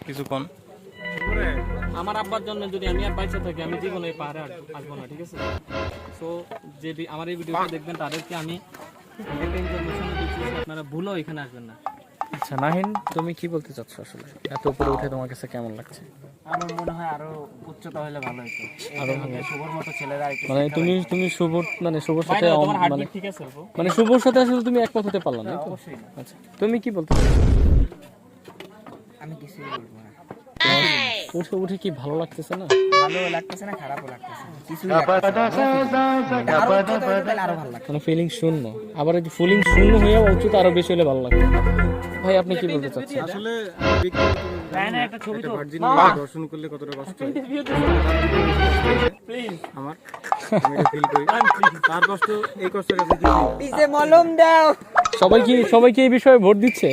কিছুক্ষণ আমার আব্বার জন্য যদি আমি আর বাইচে থাকি আমি জীবনে এই পাহাড়ে আসবো না, ঠিক আছে? সো যে আমার এই ভিডিওটা দেখবেন তাদেরকে আমি একটা ইনফরমেশন দিচ্ছি, আপনারা ভুলও এখানে আসবেন না। আচ্ছা নাহিন, তুমি কি বলতে চাচ্ছ আসলে? এত উপরে উঠে তোমার কাছে কেমন লাগছে? আমার মনে হয় আরো উচ্চতা হলে ভালো হতো, আরো শুভর মতো ছেলেরা একটু মানে তুমি শুভর শুভর সাথে তোমার মানে হার্টবিট ঠিক আছে? মানে শুভর সাথে আসলে তুমি একমত হতে পারলা না, তো? অবশ্যই না। আচ্ছা তুমি কি বলতে চাচ্ছ? আমি কিছুই বলবো না। উঠে উঠে কি ভালো লাগতেছে না? ভালো লাগতেছে না, খারাপও লাগতেছে না, কিছুই লাগতেছে না। আরো উচ্চতা হলে তাহলে আরো ভালো লাগতো। মানে ফিলিং শূন্য, আবার এই ফিলিং শূন্য হয়ে উচ্চতা আরো বেশি হলে ভালো লাগবে। ভাই আপনি কি বলতে চাচ্ছেন? আসলে একটা ছবি তো ভার্জিন দর্শন করলে কতটা কষ্ট হয় প্লিজ আমার, আমি এটা ফিল করি। তার কষ্ট এই কষ্টের কাছে কি? পিছে মলম দাও। সবাই কি এই বিষয়ে ভোট দিচ্ছে?